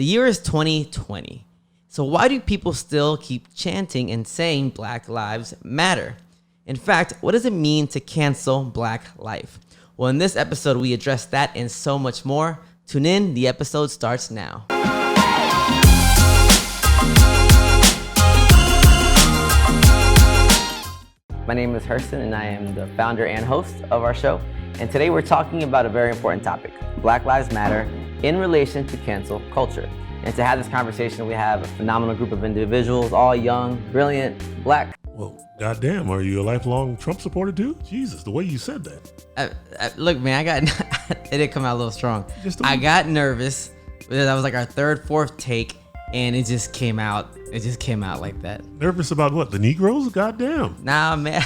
The year is 2020. So why do people still keep chanting and saying Black Lives Matter? In fact, what does it mean to cancel Black life? Well, in this episode, we address that and so much more. Tune in, the episode starts now. My name is Hurston, and I am the founder and host of our show. And today we're talking about a very important topic, Black Lives Matter, in relation to cancel culture. And to have this conversation, we have a phenomenal group of individuals, all young, brilliant, Black. Well, goddamn, are you a lifelong Trump supporter too? Jesus, the way you said that. Look, man, it did come out a little strong. I got nervous. That was like our third, fourth take, and it just came out. It just came out like that. Nervous about what? The Negroes? Goddamn. Nah, man.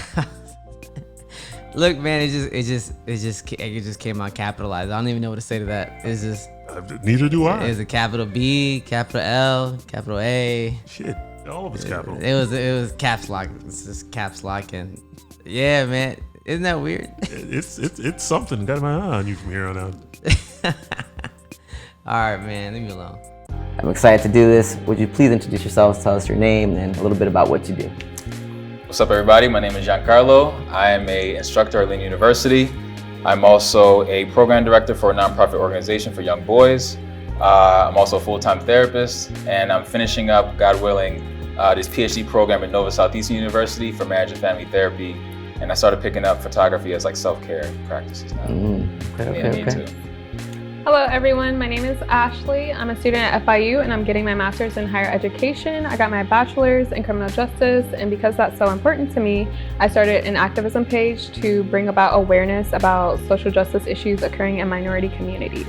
Look, man, it just came out capitalized. I don't even know what to say to that. It's just. Neither do I. It's a capital B, capital L, capital A. Shit, all of it's capital. It was caps lock. It's just caps lock, and yeah, man, isn't that weird? It's something. Got my eye on you from here on out. All right, man, leave me alone. I'm excited to do this. Would you please introduce yourselves, tell us your name, and a little bit about what you do. What's up, everybody? My name is Giancarlo. I am an instructor at Lynn University. I'm also a program director for a nonprofit organization for young boys. I'm also a full-time therapist, and I'm finishing up, God willing, this PhD program at Nova Southeastern University for marriage and family therapy. And I started picking up photography as like self-care practices now. Okay. Hello everyone, my name is Ashley. I'm a student at FIU and I'm getting my master's in higher education. I got my bachelor's in criminal justice, and because that's so important to me, I started an activism page to bring about awareness about social justice issues occurring in minority communities.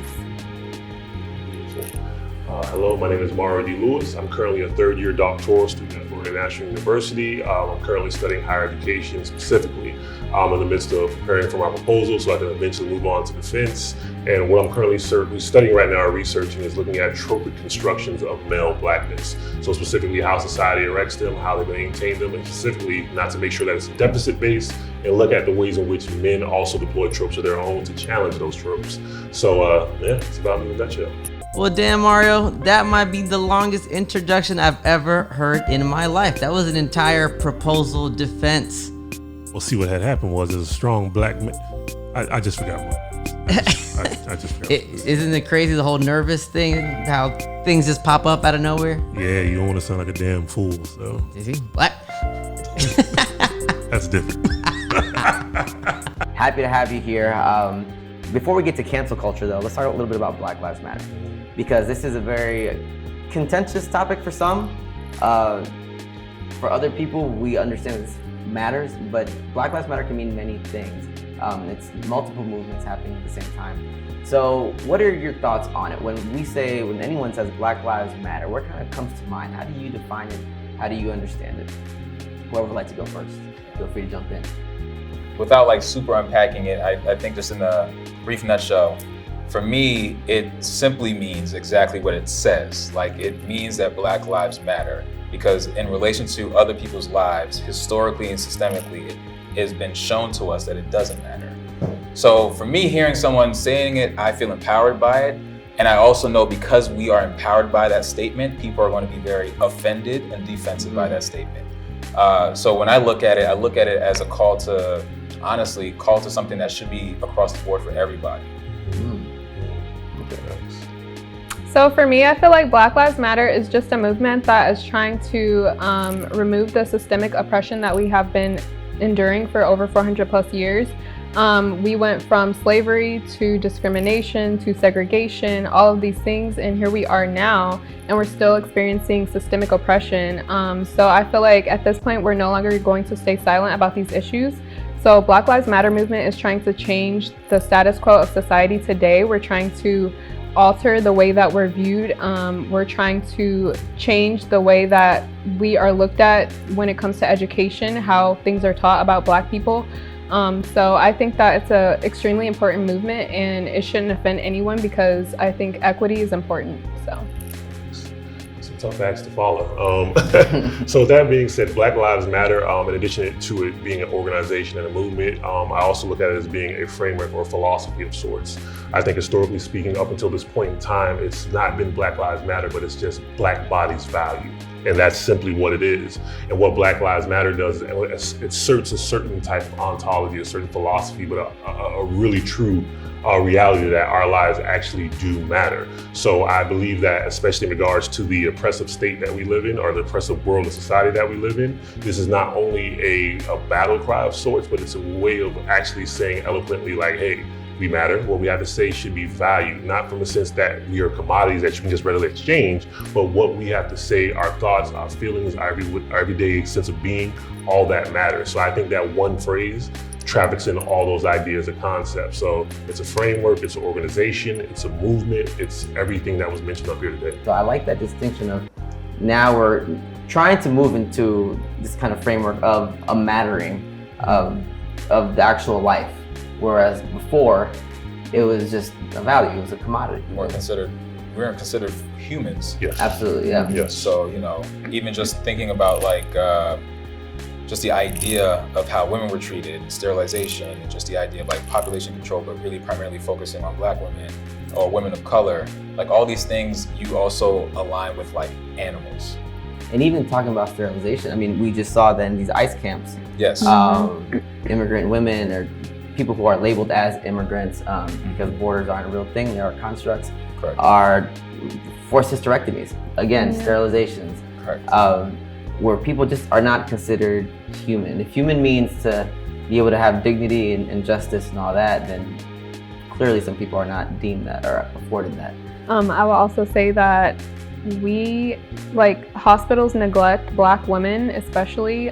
Hello, my name is Mario D. Lewis. I'm currently a third-year doctoral student at Florida National University. I'm currently studying higher education specifically. I'm in the midst of preparing for my proposal so I can eventually move on to defense. And what I'm currently studying right now or researching is looking at tropic constructions of male Blackness. So specifically how society erects them, how they maintain them, and specifically not to make sure that it's deficit-based, and look at the ways in which men also deploy tropes of their own to challenge those tropes. So it's about me in a nutshell. Well, damn, Mario, that might be the longest introduction I've ever heard in my life. That was an entire proposal defense. Well, see, what had happened was there's a strong Black man. I just forgot what. I just forgot. Isn't it crazy, the whole nervous thing, how things just pop up out of nowhere? Yeah, you don't want to sound like a damn fool, so. Is he Black? That's different. Happy to have you here. Before we get to cancel culture though, let's talk a little bit about Black Lives Matter, because this is a very contentious topic for some. For other people, we understand this matters, but Black Lives Matter can mean many things. It's multiple movements happening at the same time. So what are your thoughts on it? When anyone says Black Lives Matter, what kind of comes to mind? How do you define it? How do you understand it? Whoever would like to go first, feel free to jump in. Without like super unpacking it, I think just in a brief nutshell, for me, it simply means exactly what it says. Like, it means that Black lives matter, because in relation to other people's lives, historically and systemically, it has been shown to us that it doesn't matter. So for me, hearing someone saying it, I feel empowered by it. And I also know because we are empowered by that statement, people are going to be very offended and defensive by that statement. So when I look at it as a call to something that should be across the board for everybody. So for me, I feel like Black Lives Matter is just a movement that is trying to remove the systemic oppression that we have been enduring for over 400 plus years. We went from slavery to discrimination to segregation, all of these things, and here we are now, and we're still experiencing systemic oppression. So I feel like at this point, we're no longer going to stay silent about these issues. So Black Lives Matter movement is trying to change the status quo of society today. We're trying to alter the way that we're viewed. We're trying to change the way that we are looked at when it comes to education, how things are taught about Black people. So I think that it's an extremely important movement, and it shouldn't offend anyone because I think equity is important. So. Some tough acts to follow. So with that being said, Black Lives Matter, in addition to it being an organization and a movement, I also look at it as being a framework or a philosophy of sorts. I think historically speaking, up until this point in time, it's not been Black Lives Matter, but it's just Black bodies value. And that's simply what it is. And what Black Lives Matter does, it asserts a certain type of ontology, a certain philosophy, but a really true reality that our lives actually do matter. So I believe that, especially in regards to the oppressive state that we live in, or the oppressive world and society that we live in, this is not only a battle cry of sorts, but it's a way of actually saying eloquently, like, hey, we matter. What we have to say should be valued, not from the sense that we are commodities that you can just readily exchange, but what we have to say, our thoughts, our feelings, our everyday sense of being, all that matters. So I think that one phrase traffics in all those ideas and concepts. So it's a framework, it's an organization, it's a movement, it's everything that was mentioned up here today. So I like that distinction of now we're trying to move into this kind of framework of a mattering of the actual life. Whereas before, it was just a value, it was a commodity. We weren't considered humans. Yes. Absolutely, yeah. Yes. So, even just thinking about just the idea of how women were treated, sterilization, and just the idea of population control, but really primarily focusing on Black women or women of color, all these things you also align with animals. And even talking about sterilization, I mean, we just saw that in these ICE camps. Yes. Immigrant women or people who are labeled as immigrants because borders aren't a real thing, they are constructs, Correct. Are forced hysterectomies, again, sterilizations, Correct. Where people just are not considered human. If human means to be able to have dignity and justice and all that, then clearly some people are not deemed that or afforded that. I will also say that hospitals neglect Black women, especially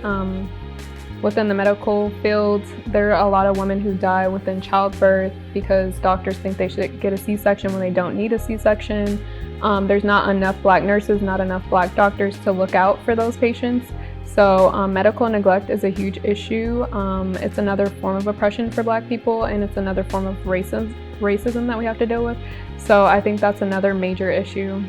within the medical field. There are a lot of women who die within childbirth because doctors think they should get a C-section when they don't need a C-section. There's not enough Black nurses, not enough Black doctors to look out for those patients. So medical neglect is a huge issue. It's another form of oppression for Black people, and it's another form of racism that we have to deal with. So I think that's another major issue.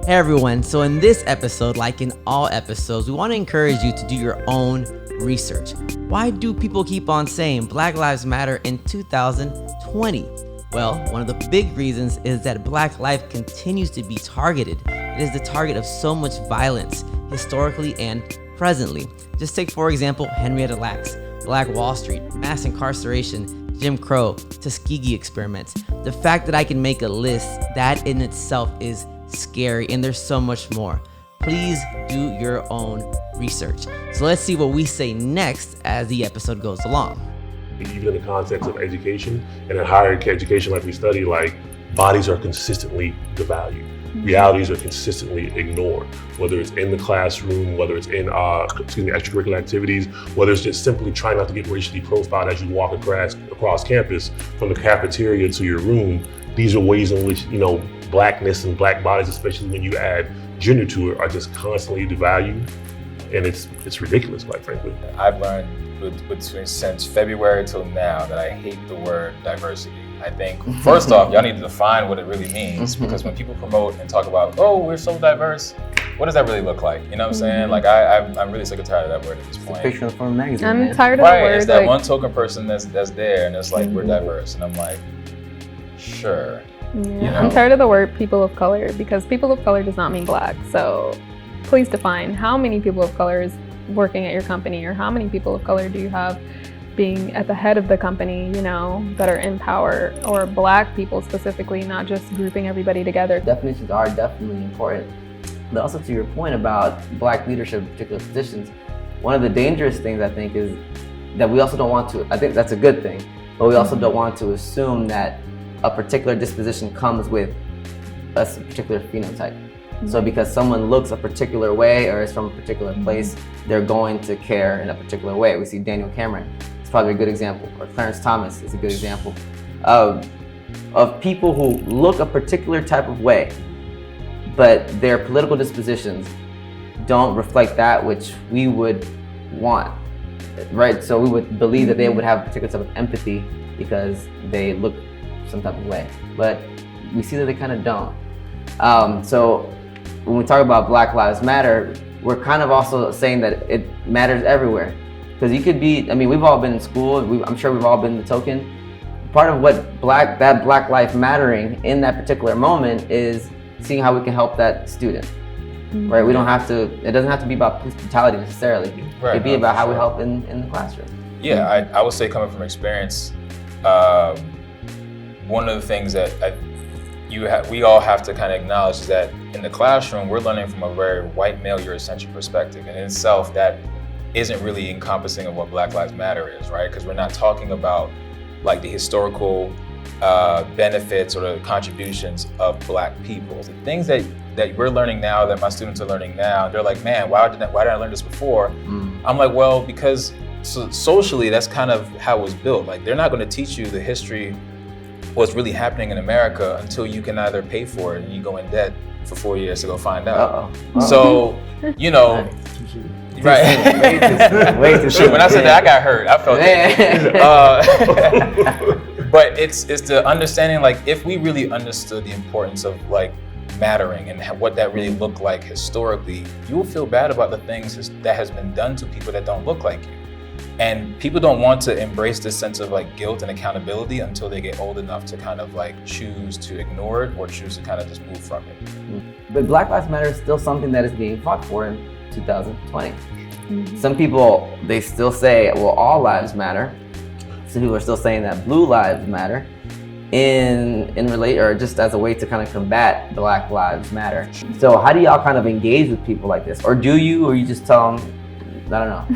Hey everyone, so in this episode, like in all episodes, we want to encourage you to do your own research. Why do people keep on saying Black Lives Matter in 2020? Well, one of the big reasons is that Black life continues to be targeted. It is the target of so much violence, historically and presently. Just take, for example, Henrietta Lacks, Black Wall Street, mass incarceration, Jim Crow, Tuskegee experiments. The fact that I can make a list, that in itself is scary, and there's so much more. Please do your own research. So let's see what we say next as the episode goes along. Even in the context of education and in higher education, like we study, bodies are consistently devalued. Realities are consistently ignored, whether it's in the classroom, whether it's in extracurricular activities, whether it's just simply trying not to get racially profiled as you walk across campus from the cafeteria to your room. These are ways in which, Blackness and Black bodies, especially when you add gender to it, are just constantly devalued, and it's ridiculous, quite frankly. I've learned since February till now that I hate the word diversity. I think, first off, y'all need to define what it really means, because when people promote and talk about, oh, we're so diverse, what does that really look like? You know what I'm saying? I'm really sick and tired of that word at this point. Picture from a magazine. I'm tired of the word. It's that one token person that's there, and it's we're diverse, and I'm like, sure. Yeah, I'm tired of the word people of color, because people of color does not mean Black. So please define how many people of color is working at your company, or how many people of color do you have being at the head of the company, that are in power, or Black people specifically, not just grouping everybody together. Definitions are definitely important. But also to your point about Black leadership in particular positions, one of the dangerous things I think is that we also don't want to, I think that's a good thing, but we also don't want to assume that a particular disposition comes with a particular phenotype. So because someone looks a particular way or is from a particular place, they're going to care in a particular way. We see Daniel Cameron, it's probably a good example, or Clarence Thomas is a good example of people who look a particular type of way, but their political dispositions don't reflect that which we would want, right? So we would believe that they would have a particular type of empathy because they look some type of way, but we see that they kind of don't. So when we talk about Black Lives Matter, we're kind of also saying that it matters everywhere. Because you could be, I mean, we've all been in school, I'm sure we've all been in the token. Part of what that Black life mattering in that particular moment is seeing how we can help that student, right? We don't have to, it doesn't have to be about police brutality necessarily. Right, It could be about how we help in the classroom. Yeah, I would say coming from experience, one of the things that we all have to kind of acknowledge is that in the classroom, we're learning from a very white male Eurocentric perspective, and in itself, that isn't really encompassing of what Black Lives Matter is, right? Because we're not talking about like the historical benefits or the contributions of Black people. The things that we're learning now, that my students are learning now, they're like, man, why did I learn this before? I'm like, well, because socially, that's kind of how it was built. Like, they're not going to teach you the history, what's really happening in America, until you can either pay for it and you go in debt for 4 years to go find out. So, you know, right. Way too soon. When I said that, I got hurt. I felt that. But it's the understanding, like, if we really understood the importance of like mattering and what that really looked like historically, you will feel bad about the things that has been done to people that don't look like you. And people don't want to embrace this sense of like guilt and accountability until they get old enough to kind of like choose to ignore it or choose to kind of just move from it. But Black Lives Matter is still something that is being fought for in 2020. Some people, they still say, well, all lives matter. Some people are still saying that blue lives matter or just as a way to kind of combat Black Lives Matter. So how do y'all kind of engage with people like this? Or do you, or you just tell them, I don't know.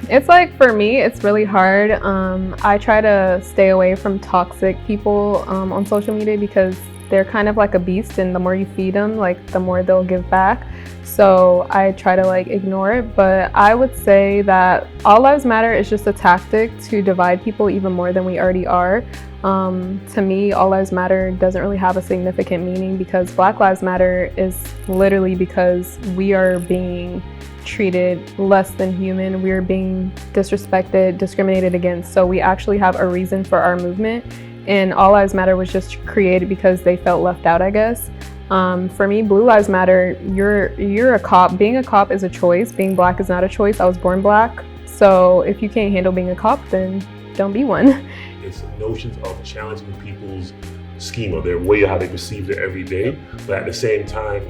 It's like, for me, it's really hard. I try to stay away from toxic people on social media because they're kind of like a beast, and the more you feed them, like the more they'll give back. So I try to like ignore it, but I would say that all lives matter is just a tactic to divide people even more than we already are. To me, all lives matter doesn't really have a significant meaning, because Black Lives Matter is literally because we are being treated less than human. We're being disrespected, discriminated against. So we actually have a reason for our movement. And All Lives Matter was just created because they felt left out, I guess. For me, Blue Lives Matter, you're a cop. Being a cop is a choice. Being Black is not a choice. I was born Black. So if you can't handle being a cop, then don't be one. It's notions of challenging people's schema, their way of how they perceive it every day. But at the same time,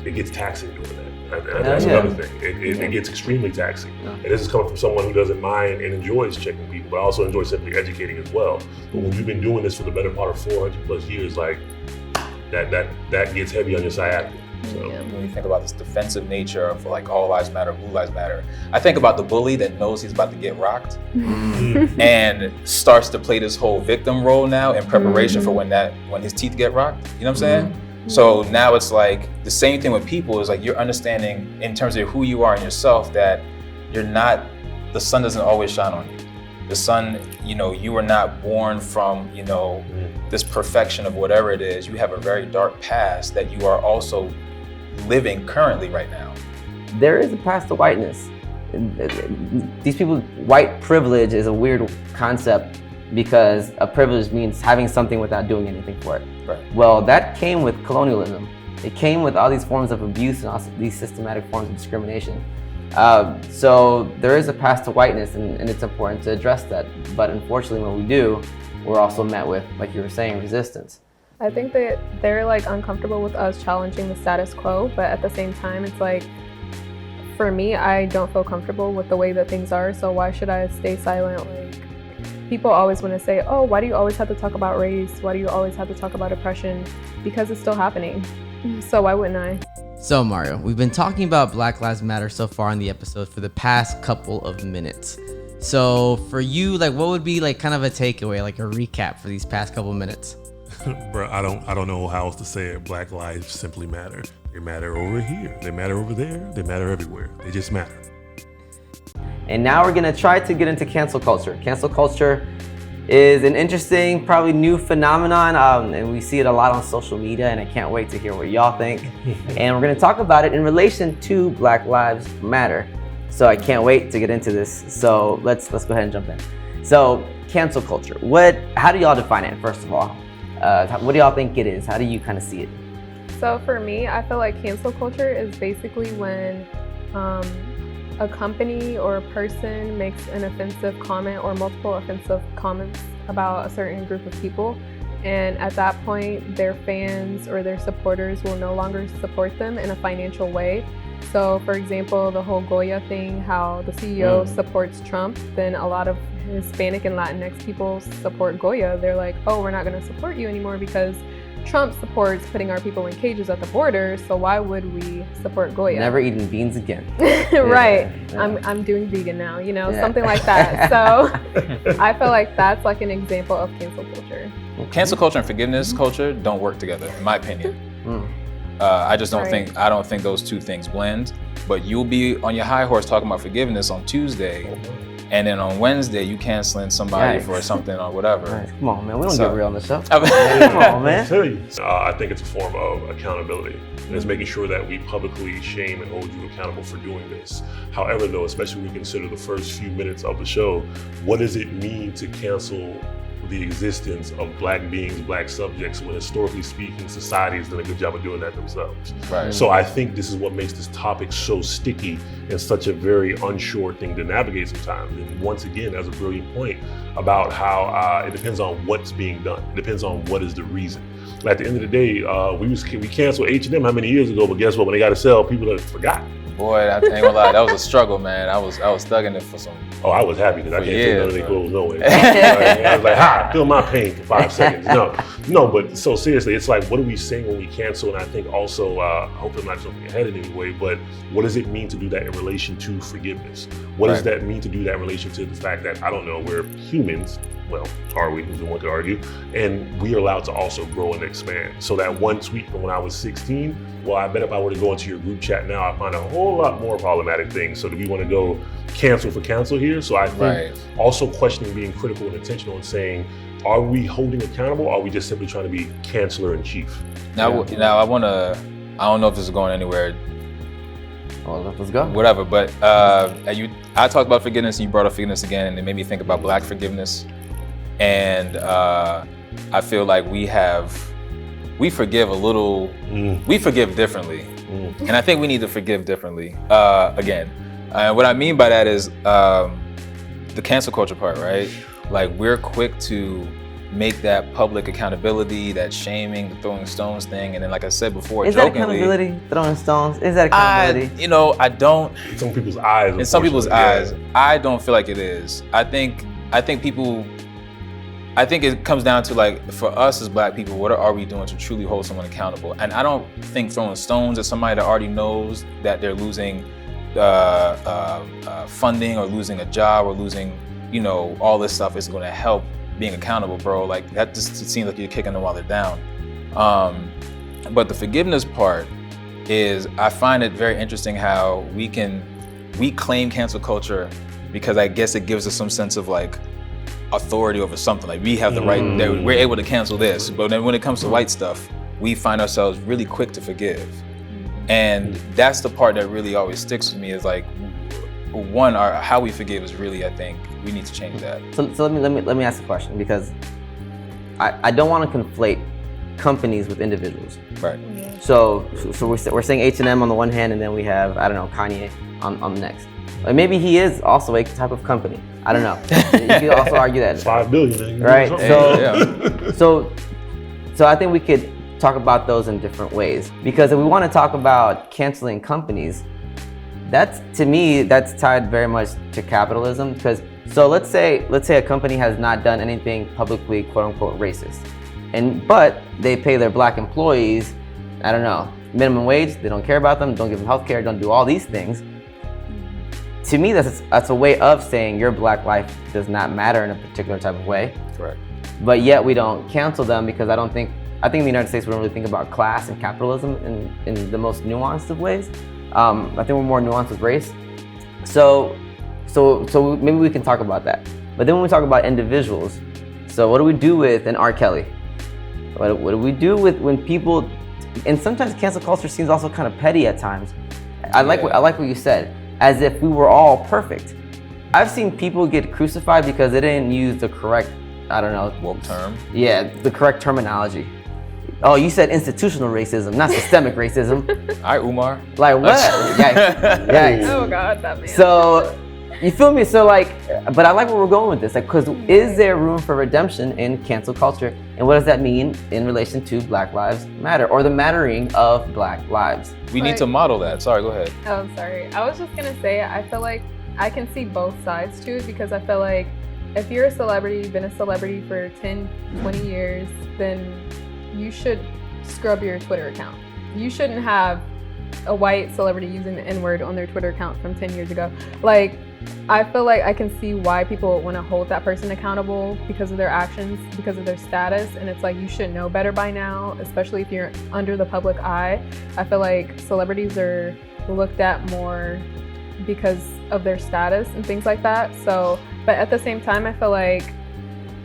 it gets taxing doing that. And that's another thing. It gets extremely taxing. And this is coming from someone who doesn't mind and enjoys checking people, but also enjoys simply educating as well. But when you've been doing this for the better part of 400 plus years, like that gets heavy on your sciatica. So. When you think about this defensive nature of like all lives matter, blue lives matter, I think about the bully that knows he's about to get rocked and starts to play this whole victim role now in preparation for when his teeth get rocked. You know what I'm saying? So now it's like the same thing with people, is like you're understanding in terms of who you are and yourself that you're not, the sun doesn't always shine on you. The sun, you are not born from, this perfection of whatever it is. You have a very dark past that you are also living currently right now. There is a path to whiteness. These people, white privilege is a weird concept because a privilege means having something without doing anything for it. Right. Well, that came with colonialism. It came with all these forms of abuse and also these systematic forms of discrimination. So there is a path to whiteness, and it's important to address that. But unfortunately, when we do, we're also met with, like you were saying, resistance. I think that they're like uncomfortable with us challenging the status quo, but at the same time, it's like, for me, I don't feel comfortable with the way that things are, so why should I stay silent? Like, people always want to say, oh, why do you always have to talk about race? Why do you always have to talk about oppression? Because it's still happening. So why wouldn't I? So Mario, we've been talking about Black Lives Matter so far in the episode for the past couple of minutes. So for you, like, what would be like kind of a takeaway, like a recap for these past couple of minutes? Bro, I don't know how else to say it. Black lives simply matter. They matter over here. They matter over there. They matter everywhere. They just matter. And now we're gonna try to get into cancel culture. Cancel culture is an interesting, probably new phenomenon, and we see it a lot on social media, and I can't wait to hear what y'all think. And we're gonna talk about it in relation to Black Lives Matter. So I can't wait to get into this. So let's go ahead and jump in. So cancel culture, how do y'all define it, first of all? What do y'all think it is? How do you kind of see it? So for me, I feel like cancel culture is basically when a company or a person makes an offensive comment or multiple offensive comments about a certain group of people. And at that point, their fans or their supporters will no longer support them in a financial way. So for example, the whole Goya thing, how the CEO supports Trump, then a lot of Hispanic and Latinx people support Goya. They're like, oh, we're not going to support you anymore because Trump supports putting our people in cages at the border, so why would we support Goya? Never eating beans again. Right. Yeah. I'm doing vegan now, something like that. So I feel like that's like an example of cancel culture. Cancel culture and forgiveness culture don't work together, in my opinion. I just don't think, I don't think those two things blend. But you'll be on your high horse talking about forgiveness on Tuesday, and then on Wednesday you canceling somebody for something or whatever. Right. Come on, man. We don't get real on the show. Come on, man. I think it's a form of accountability. And it's making sure that we publicly shame and hold you accountable for doing this. However, though, especially when we consider the first few minutes of the show, what does it mean to cancel the existence of Black beings, Black subjects, when historically speaking, society has done a good job of doing that themselves. Right. So I think this is what makes this topic so sticky and such a very unsure thing to navigate sometimes. And once again, that's a brilliant point about how it depends on what's being done. It depends on what is the reason. At the end of the day, we canceled H&M how many years ago, but guess what? When they got to sell, people have forgotten. Boy, I ain't gonna lie, that was a struggle, man. I was thugging it for some. Oh, I was happy because I can't take none of their clothes no way. Right. I was like, feel my pain for 5 seconds. No, but so seriously, it's like, what are we saying when we cancel? And I think also, I hope I'm not jumping ahead in any way, but what does it mean to do that in relation to forgiveness? What does that mean to do that in relation to the fact that, I don't know, we're humans, well, are we, as one could argue, and we are allowed to also grow and expand. So that one tweet from when I was 16, well, I bet if I were to go into your group chat now, I'd find a whole lot more problematic things. So do we want to go cancel for cancel here? So I think also questioning, being critical and intentional and saying, are we holding accountable? Or are we just simply trying to be canceller in chief? Now I don't know if this is going anywhere. Well, let's go. Whatever, but I talked about forgiveness and you brought up forgiveness again, and it made me think about Black forgiveness. And I feel like we forgive a little, we forgive differently. And I think we need to forgive differently, again. What I mean by that is the cancel culture part, right? Like, we're quick to make that public accountability, that shaming, the throwing stones thing. And then, like I said before, is jokingly. Is that accountability, throwing stones? Is that accountability? I don't. In some people's eyes. In some people's eyes, I don't feel like it is. I think it comes down to, like, for us as Black people, what are we doing to truly hold someone accountable? And I don't think throwing stones at somebody that already knows that they're losing funding or losing a job or losing, all this stuff is going to help being accountable, bro. Like, that just seems like you're kicking them while they're down. But the forgiveness part is, I find it very interesting how we claim cancel culture because I guess it gives us some sense of, like, authority over something. Like, we have the right, that we're able to cancel this. But then when it comes to white stuff, we find ourselves really quick to forgive. And that's the part that really always sticks with me, is like, one, how we forgive is really, I think, we need to change that. So let me ask a question, because I don't want to conflate companies with individuals. Right. So we're saying H&M on the one hand, and then we have, I don't know, Kanye on the next. Like, maybe he is also a type of company. I don't know. You could also argue that. 5 billion, right? Yeah. So I think we could talk about those in different ways, because if we want to talk about canceling companies, to me that's tied very much to capitalism. Because let's say a company has not done anything publicly quote unquote racist, but they pay their Black employees, I don't know, minimum wage. They don't care about them, don't give them health care, don't do all these things. To me, that's a way of saying your Black life does not matter in a particular type of way. Correct. But yet we don't cancel them, because I think in the United States we don't really think about class and capitalism in the most nuanced of ways. I think we're more nuanced with race. So maybe we can talk about that. But then when we talk about individuals, so what do we do with an R. Kelly? What do we do with when people, and sometimes cancel culture seems also kind of petty at times. I like what you said, as if we were all perfect. I've seen people get crucified because they didn't use the correct, I don't know, woke term. Yeah, the correct terminology. Oh, you said institutional racism, not systemic racism. All right, Umar. Like what? Yikes. Yikes. Oh God, that man. So, you feel me? So like, but I like where we're going with this. Like, because is there room for redemption in cancel culture? And what does that mean in relation to Black Lives Matter or the mattering of Black lives? We need to model that. Sorry, go ahead. Oh, sorry. I was just gonna say, I feel like I can see both sides to it, because I feel like if you're a celebrity, you've been a celebrity for 10, 20 years, then you should scrub your Twitter account. You shouldn't have a white celebrity using the N-word on their Twitter account from 10 years ago. Like, I feel like I can see why people want to hold that person accountable because of their actions, because of their status. And it's like, you should know better by now, especially if you're under the public eye. I feel like celebrities are looked at more because of their status and things like that. So, but at the same time, I feel like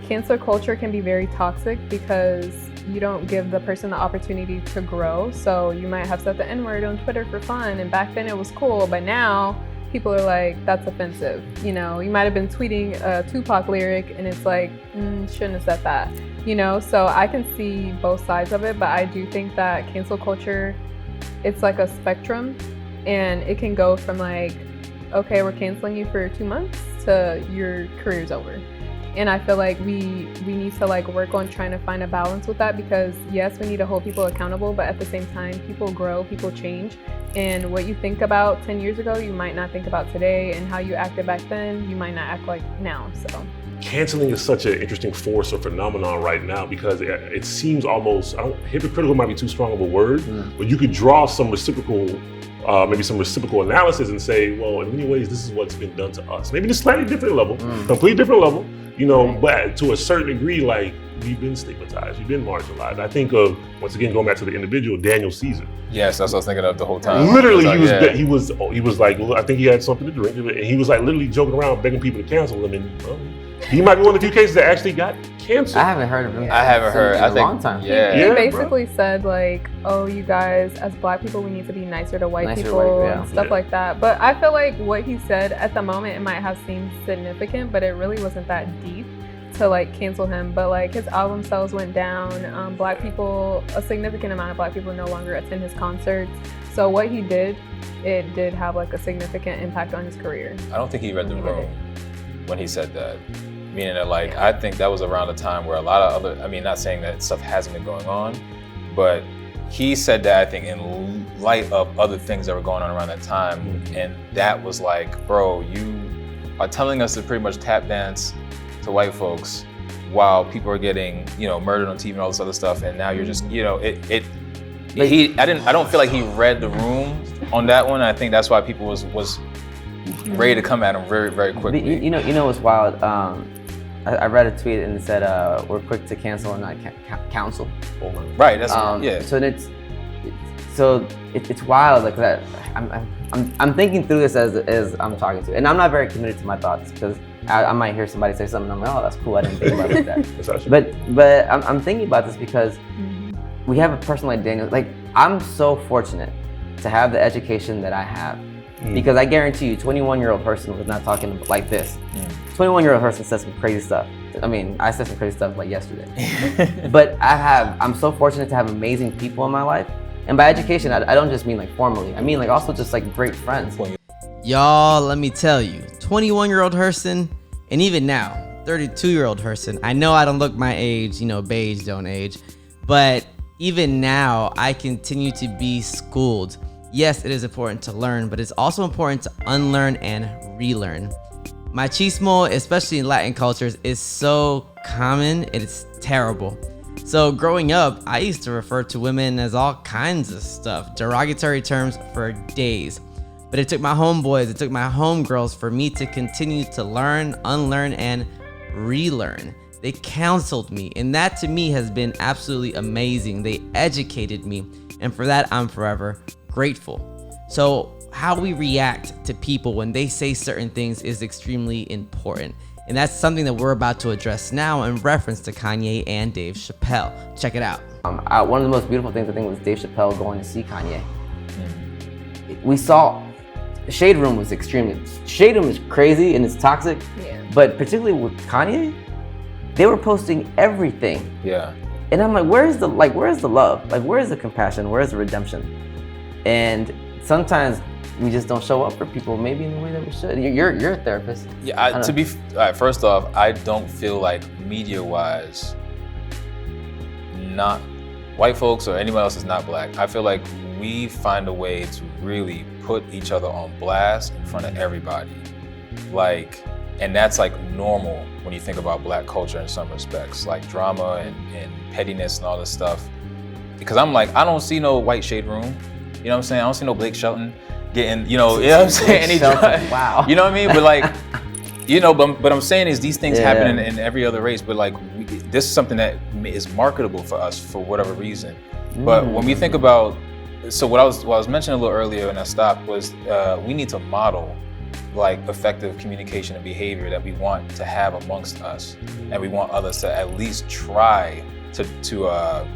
cancel culture can be very toxic because you don't give the person the opportunity to grow. So you might have said the N-word on Twitter for fun, and back then it was cool, but now people are like, that's offensive. You know, you might have been tweeting a Tupac lyric and it's like, shouldn't have said that. You know, so I can see both sides of it, but I do think that cancel culture, it's like a spectrum, and it can go from like, okay, we're canceling you for 2 months to your career's over. And I feel like we need to like work on trying to find a balance with that, because yes, we need to hold people accountable, but at the same time, people grow, people change. And what you think about 10 years ago, you might not think about today, and how you acted back then, you might not act like now, so. Canceling is such an interesting force or phenomenon right now, because it seems almost, hypocritical might be too strong of a word, but you could draw some reciprocal analysis and say, well, in many ways, this is what's been done to us. Maybe just slightly different level, completely different level, you know, but to a certain degree, like, we've been stigmatized, we've been marginalized. I think of, once again, going back to the individual, Daniel Caesar. Yes, that's what I was thinking of the whole time. Literally, he was like, I think he had something to drink, and he was like literally joking around, begging people to cancel him, and he might be one of the few cases that actually got canceled. I haven't heard of him. I haven't heard. In a long time. He basically said like, oh, you guys, as Black people, we need to be nicer to white people and stuff like that. But I feel like what he said at the moment, it might have seemed significant, but it really wasn't that deep to like cancel him. But like, his album sales went down. Black people, a significant amount of Black people no longer attend his concerts. So what he did, it did have like a significant impact on his career. I don't think he read the room when he said that. Meaning that, like, I think that was around a time where a lot of other, I mean, not saying that stuff hasn't been going on, but he said that, I think, in light of other things that were going on around that time. And that was like, bro, you are telling us to pretty much tap dance to white folks while people are getting, you know, murdered on TV and all this other stuff. And now you're just, you know, I don't feel like he read the room on that one. I think that's why people was ready to come at him very, very quickly. You know what's wild? I read a tweet and it said, we're quick to cancel and not counsel. Right, that's So it's wild like that. I'm thinking through this as I'm talking to, and I'm not very committed to my thoughts, because I might hear somebody say something and I'm like, oh, that's cool, I didn't think about it like that. But I'm thinking about this because we have a person like Daniel. Like, I'm so fortunate to have the education that I have. Because I guarantee you, 21-year-old person was not talking like this. 21-year-old person said some crazy stuff. I mean, I said some crazy stuff like yesterday. But I'm so fortunate to have amazing people in my life. And by education, I don't just mean like formally. I mean like also just like great friends. Y'all, let me tell you, 21-year-old Hurston, and even now, 32-year-old Hurston, I know I don't look my age, you know, beige don't age, but even now, I continue to be schooled. Yes, it is important to learn, but it's also important to unlearn and relearn. Machismo, especially in Latin cultures, is so common, it's terrible. So growing up, I used to refer to women as all kinds of stuff, derogatory terms for days. But it took my homeboys, it took my homegirls for me to continue to learn, unlearn, and relearn. They counseled me, and that to me has been absolutely amazing. They educated me, and for that, I'm forever grateful. So how we react to people when they say certain things is extremely important. And that's something that we're about to address now in reference to Kanye and Dave Chappelle. Check it out. One of the most beautiful things I think was Dave Chappelle going to see Kanye. We saw Shade Room was Shade Room is crazy and it's toxic, but particularly with Kanye, they were posting everything. Yeah. And I'm like, where's the love? Like, where's the compassion? Where's the redemption? And sometimes we just don't show up for people maybe in the way that we should. You're a therapist. Yeah, first off, I don't feel like media-wise, not white folks or anyone else is not black. I feel like we find a way to really put each other on blast in front of everybody. Like, and that's like normal when you think about black culture in some respects, like drama and pettiness and all this stuff. Because I'm like, I don't see no white shade room. You know what I'm saying? I don't see no Blake Shelton getting, you know what I'm saying? Wow. You know what I mean? But like, you know, but I'm saying is these things happen in every other race, but like this is something that is marketable for us for whatever reason. But when we think about, so what I was mentioning a little earlier and I stopped was we need to model like effective communication and behavior that we want to have amongst us, and we want others to at least try to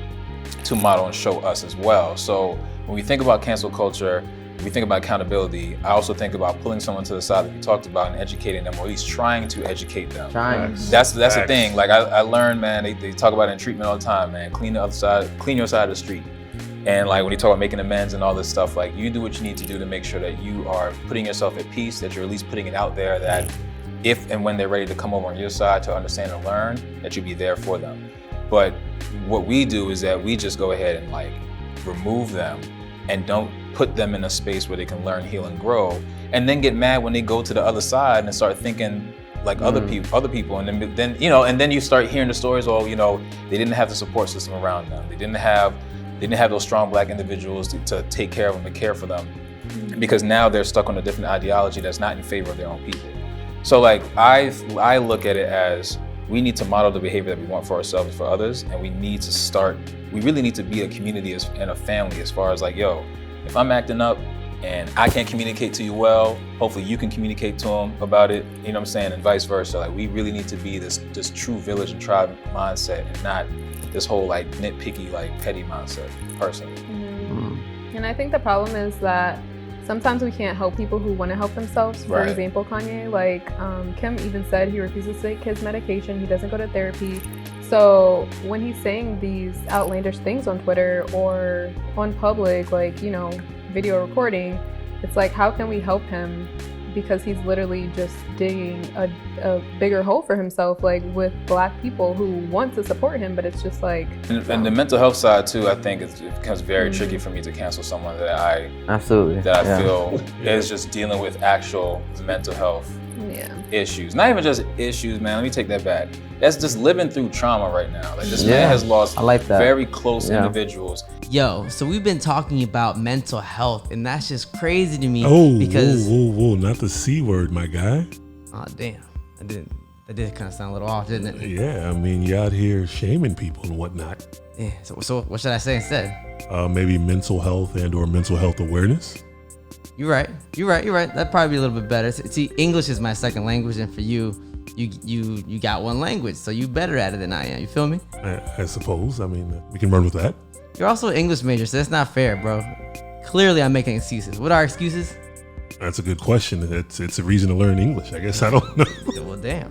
model and show us as well. So when we think about cancel culture, we think about accountability. I also think about pulling someone to the side that we talked about and educating them, or at least trying to educate them. That's the thing. Like I learned, man. They talk about it in treatment all the time, man. Clean your side of the street. And like when you talk about making amends and all this stuff, like you do what you need to do to make sure that you are putting yourself at peace, that you're at least putting it out there that if and when they're ready to come over on your side to understand and learn, that you'll be there for them. But what we do is that we just go ahead and like remove them and don't put them in a space where they can learn, heal, and grow, and then get mad when they go to the other side and start thinking like other people, and then you know, and then you start hearing the stories. Oh, you know, they didn't have the support system around them. They didn't have those strong black individuals to take care of them, to care for them, because now they're stuck on a different ideology that's not in favor of their own people. So like I look at it as we need to model the behavior that we want for ourselves and for others, and we really need to be a community and a family as far as like, yo, if I'm acting up and I can't communicate to you well, hopefully you can communicate to them about it, you know what I'm saying, and vice versa. Like we really need to be this true village and tribe mindset, and not this whole like nitpicky, like petty mindset person. And I think the problem is that sometimes we can't help people who want to help themselves. For example, Kanye, like Kim even said he refuses to take his medication, he doesn't go to therapy. So when he's saying these outlandish things on Twitter or on public, like, you know, video recording, it's like, how can we help him? Because he's literally just digging a bigger hole for himself, like with black people who want to support him, but it's just like. And the mental health side too, I think it becomes very tricky for me to cancel someone that I feel is just dealing with actual mental health issues. Not even just issues, man. Let me take that back. That's just living through trauma right now. Like this man has lost very close individuals. Yo, so we've been talking about mental health, and that's just crazy to me. Because whoa, not the C word, my guy. Oh damn, that did kind of sound a little off, didn't it? Yeah, I mean, you out here shaming people and whatnot. Yeah. So what should I say instead? Maybe mental health or mental health awareness. You're right. That'd probably be a little bit better. See, English is my second language, and for you got one language, so you better at it than I am. You feel me? I suppose. I mean, we can run with that. You're also an English major, so that's not fair, bro. Clearly, I'm making excuses. What are excuses? That's a good question. It's a reason to learn English. I guess I don't know. Well, damn.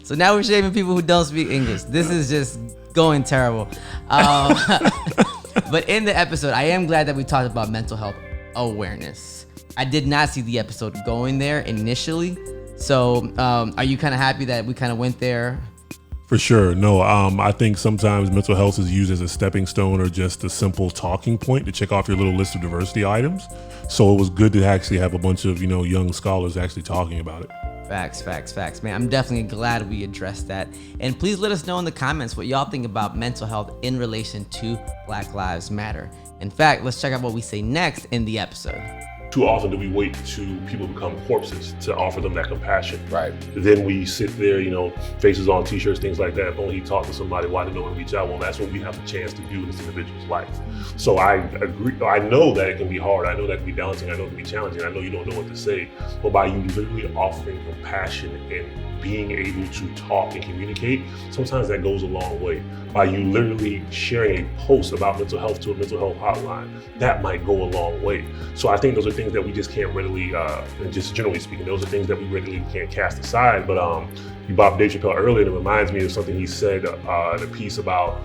So now we're shaming people who don't speak English. This is just going terrible. But in the episode, I am glad that we talked about mental health awareness. I did not see the episode going there initially. So are you kind of happy that we kind of went there? For sure. No, I think sometimes mental health is used as a stepping stone or just a simple talking point to check off your little list of diversity items. So it was good to actually have a bunch of, young scholars actually talking about it. Facts, man. I'm definitely glad we addressed that. And please let us know in the comments what y'all think about mental health in relation to Black Lives Matter. In fact, let's check out what we say next in the episode. Too often do we wait to people become corpses to offer them that compassion. Right. Then we sit there, faces on t-shirts, things like that. If only he talked to somebody, why didn't no one reach out? Well, that's what we have the chance to do in this individual's life. So I agree. I know that it can be hard. I know that can be daunting. I know it can be challenging. I know you don't know what to say. But by you literally offering compassion and being able to talk and communicate, sometimes that goes a long way. By you literally sharing a post about mental health to a mental health hotline, that might go a long way. So I think those are things that we just can't readily, and just generally speaking, those are things that we readily can't cast aside. But you brought up Dave Chappelle earlier, and it reminds me of something he said in a piece about,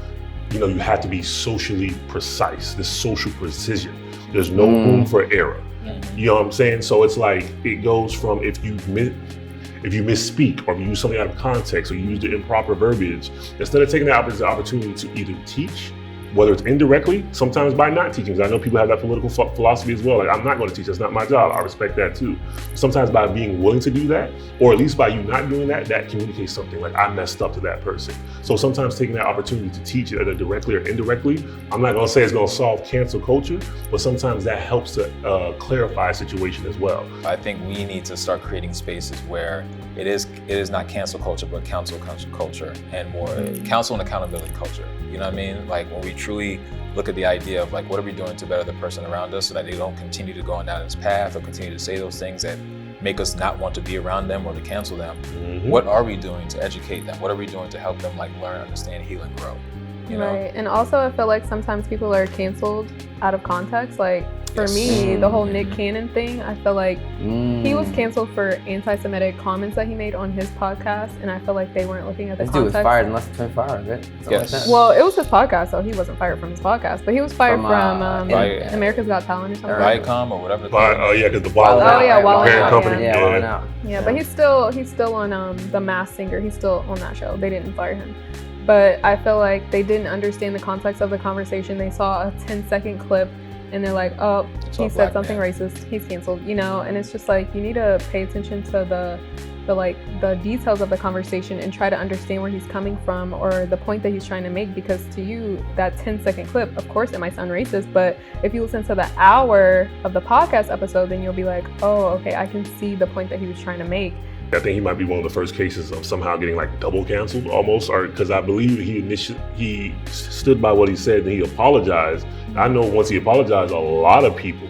you know, you have to be socially precise, this social precision. There's no room for error. You know what I'm saying? So it's like, it goes from if you misspeak, or if you use something out of context, or you use the improper verbiage, instead of taking that opportunity to either teach, whether it's indirectly, sometimes by not teaching, because I know people have that political philosophy as well. Like, I'm not going to teach, that's not my job. I respect that too. Sometimes by being willing to do that, or at least by you not doing that, that communicates something like, I messed up to that person. So sometimes taking that opportunity to teach, either directly or indirectly, I'm not going to say it's going to solve cancel culture, but sometimes that helps to clarify a situation as well. I think we need to start creating spaces where it is not cancel culture, but counsel culture, and more counsel and accountability culture. You know what I mean? Like, when we truly look at the idea of like, what are we doing to better the person around us so that they don't continue to go on down this path or continue to say those things that make us not want to be around them or to cancel them. What are we doing to educate them? What are we doing to help them like learn, understand, heal, and grow? You know? Right. And also I feel like sometimes people are canceled out of context. Like, for me, the whole Nick Cannon thing, I feel like he was canceled for anti-Semitic comments that he made on his podcast, and I feel like they weren't looking at the context. This dude was fired in less than 24 hours, right? Yes. Like that. Well, it was his podcast, so he wasn't fired from his podcast, but he was fired from America's Got Talent or something. Viacom or whatever. Yeah, because the Wild Out, Out parent company. Yeah, but he's still on The Masked Singer. He's still on that show. They didn't fire him. But I feel like they didn't understand the context of the conversation. They saw a 10-second clip and they're like, oh, he said something racist, he's canceled, you know? And it's just like, you need to pay attention to the details of the conversation and try to understand where he's coming from or the point that he's trying to make, because to you, that 10-second clip, of course it might sound racist, but if you listen to the hour of the podcast episode, then you'll be like, oh, okay, I can see the point that he was trying to make. I think he might be one of the first cases of somehow getting like double canceled almost, or because I believe he stood by what he said and he apologized. I know once he apologized, a lot of people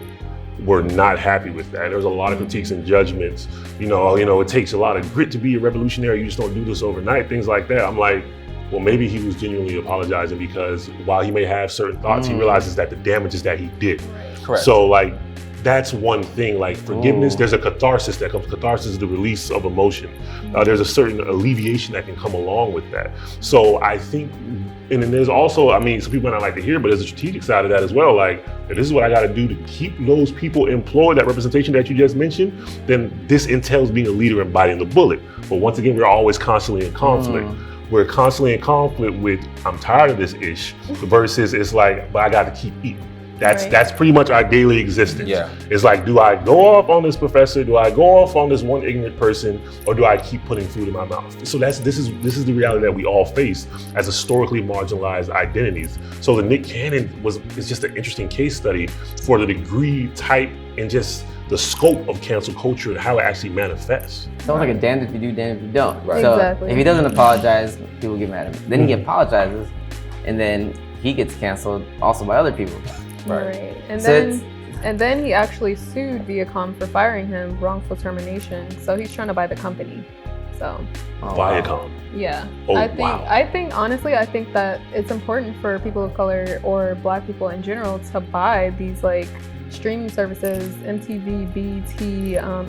were not happy with that. There was a lot of critiques and judgments. You know, it takes a lot of grit to be a revolutionary. You just don't do this overnight, things like that. I'm like, well, maybe he was genuinely apologizing because while he may have certain thoughts, he realizes that the damages that he did. Correct. So like, that's one thing, like forgiveness, there's a catharsis that comes. Catharsis is the release of emotion. There's a certain alleviation that can come along with that. So I think, and then there's also, I mean, some people might not like to hear, but there's a strategic side of that as well. Like, if this is what I gotta do to keep those people employed, that representation that you just mentioned, then this entails being a leader and biting the bullet. But once again, we're always constantly in conflict. We're constantly in conflict with, I'm tired of this ish, versus it's like, but I gotta keep eating. That's pretty much our daily existence. Yeah. It's like, do I go off on this professor? Do I go off on this one ignorant person? Or do I keep putting food in my mouth? So this is the reality that we all face as historically marginalized identities. So the Nick Cannon is just an interesting case study for the degree, type, and just the scope of cancel culture and how it actually manifests. Sounds like a damned if you do, damned if you don't. Right. So Exactly. if he doesn't apologize, people get mad at him. Then he apologizes, and then he gets canceled also by other people. Right. And then he actually sued Viacom for firing him, wrongful termination. So he's trying to buy the company. So Viacom. Yeah. Oh, I think honestly, I think that it's important for people of color or Black people in general to buy these like streaming services, MTV, BET,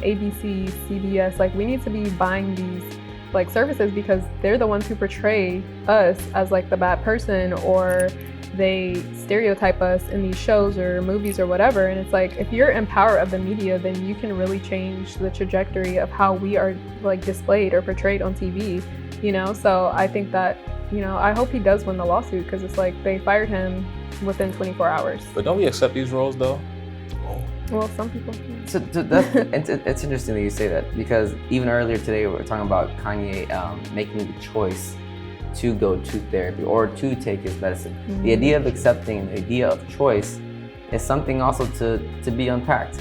ABC, CBS. Like, we need to be buying these like services because they're the ones who portray us as like the bad person, or they stereotype us in these shows or movies or whatever. And it's like, if you're in power of the media, then you can really change the trajectory of how we are like displayed or portrayed on TV, you know? So I think that, you know, I hope he does win the lawsuit, because it's like they fired him within 24 hours. But don't we accept these roles though? Well, some people. So it's interesting that you say that, because even earlier today we were talking about Kanye making the choice to go to therapy or to take his medicine. Mm-hmm. The idea of accepting, the idea of choice is something also to be unpacked.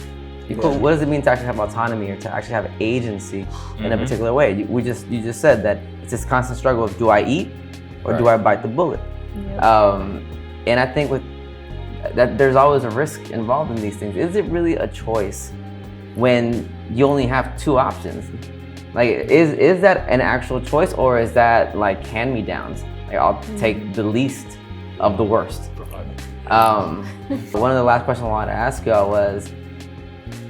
What does it mean to actually have autonomy or to actually have agency in a particular way? You just said that it's this constant struggle of, do I eat or do I bite the bullet? Yep. And I think with that, there's always a risk involved in these things. Is it really a choice when you only have two options? Like, is that an actual choice, or is that like hand-me-downs? Like, I'll take the least of the worst. One of the last questions I wanted to ask y'all was,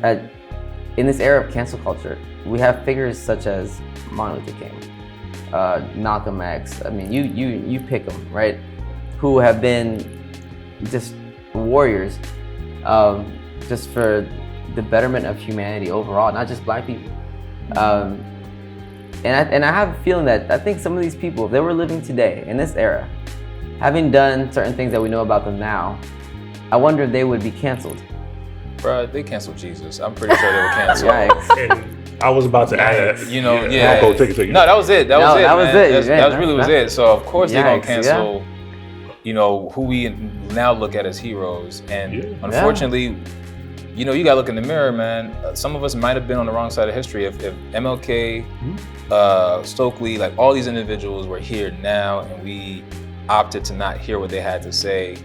in this era of cancel culture, we have figures such as Martin Luther King, Malcolm X. I mean, you pick them, right? Who have been just warriors, just for the betterment of humanity overall, not just Black people. And I have a feeling that I think some of these people, if they were living today in this era, having done certain things that we know about them now, I wonder if they would be canceled. Bruh, they canceled Jesus. I'm pretty sure they were canceled. Yikes. And I was about to add that. You know, Marco, take it. No, that was it. That was it. That was really it. So of course they're gonna cancel. You know, who we now look at as heroes, and unfortunately, you know, you gotta look in the mirror, man. Some of us might have been on the wrong side of history. If MLK, Stokely, like all these individuals were here now, and we opted to not hear what they had to say.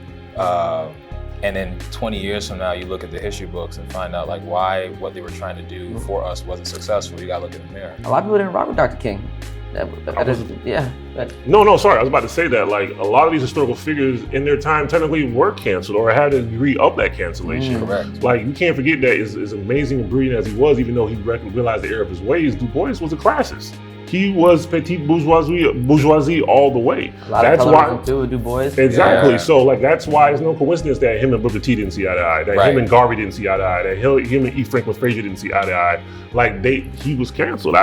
And then 20 years from now, you look at the history books and find out like why what they were trying to do for us wasn't successful. You gotta look in the mirror. A lot of people didn't rock with Dr. King. No, sorry. I was about to say that like a lot of these historical figures in their time technically were canceled or had a degree of that cancellation. Correct. Like you can't forget that as amazing and brilliant as he was, even though he realized the error of his ways, Du Bois was a classist. He was petite bourgeoisie all the way. A lot of colorism too with Du Bois. Exactly. Yeah. So like that's why it's no coincidence that him and Booker T didn't see eye to eye, that him and Garvey didn't see eye to eye, that him and E. Franklin Frazier didn't see eye to eye. Like he was canceled,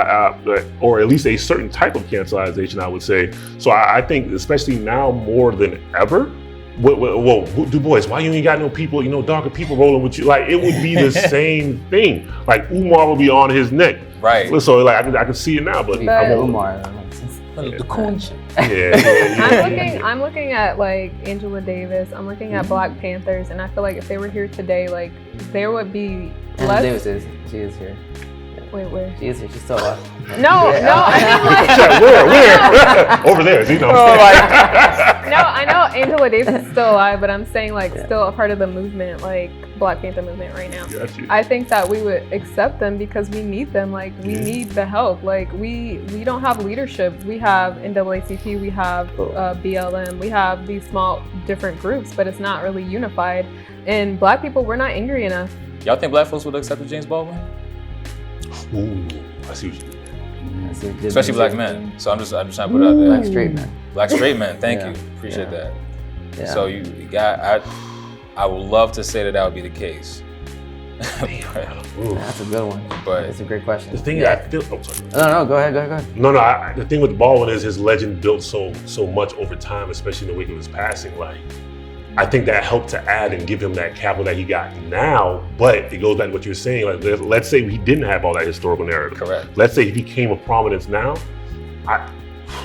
or at least a certain type of cancelization, I would say. So I think, especially now more than ever. Well, Du Bois, why you ain't got no people, darker people rolling with you? Like it would be the same thing. Like Umar would be on his neck. Right. So like I can see it now, but I won't. Umar. The coon shit. I'm looking at like Angela Davis. I'm looking at Black Panthers, and I feel like if they were here today, like there would be less. Davis she is here. Wait, where? She is here. She's still alive. No, I mean like. Where? Over there, No, I know Angela Davis is still alive, but I'm saying like still a part of the movement, like Black Panther movement right now. I think that we would accept them because we need them. Like we need the help. Like we don't have leadership. We have NAACP, we have BLM, we have these small different groups, but it's not really unified. And Black people, we're not angry enough. Y'all think Black folks would accept James Baldwin? Ooh, I see what you did. Especially Black men. So I'm just trying to put it out there. Black straight men. Black straight men. Thank you. Appreciate that. Yeah. So you got. I would love to say that would be the case. That's a good one. But it's a great question. The thing I feel. Oh, sorry. No. Go ahead. No. The thing with Baldwin is his legend built so much over time, especially in the wake of his passing. Like, I think that helped to add and give him that capital that he got now. But it goes back to what you're saying. Like, let's say he didn't have all that historical narrative. Correct. Let's say he became a prominence now. I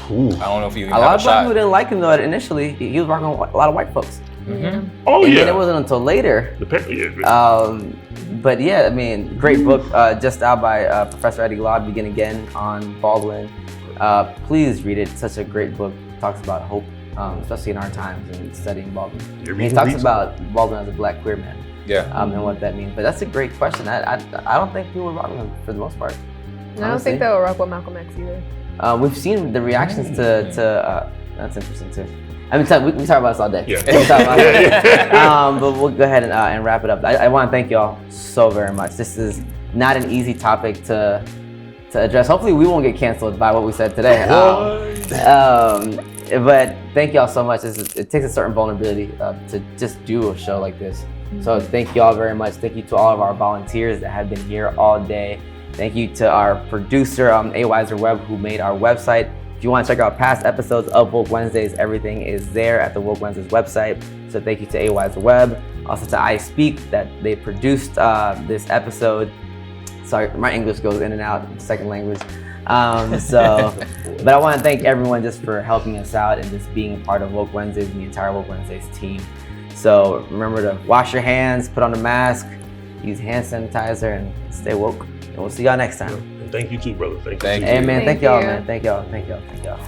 don't know if you. A lot of Black people didn't like him though. Initially, he was rocking with a lot of white folks. Mm-hmm. Oh and it wasn't until later. But yeah, I mean, great book just out by Professor Eddie Glaude, Begin Again, on Baldwin. Please read it. It's such a great book. It talks about hope, especially in our times and studying Baldwin. He talks about Baldwin as a Black queer man. Yeah. And what that means. But that's a great question. I don't think people would rock with him for the most part. I don't think they will rock with Malcolm X either. We've seen the reactions to that's interesting too. I mean, we talk about this all day. Yeah. We talk about it. But we'll go ahead and wrap it up. I want to thank y'all so very much. This is not an easy topic to address. Hopefully, we won't get canceled by what we said today. But thank y'all so much. It takes a certain vulnerability to just do a show like this. So thank y'all very much. Thank you to all of our volunteers that have been here all day. Thank you to our producer, A. Weiser Webb, who made our website. If you want to check out past episodes of Woke Wednesdays, everything is there at the Woke Wednesdays website. So thank you to A. Weiser Webb. Also to I Speak, that they produced this episode. Sorry, my English goes in and out, second language. But I want to thank everyone just for helping us out and just being a part of Woke Wednesdays and the entire Woke Wednesdays team. So remember to wash your hands, put on a mask, use hand sanitizer, and stay woke. And we'll see y'all next time. And thank you too, brother. Thank you. Thank you. Hey man, Thank thank y'all, you. man. Thank y'all.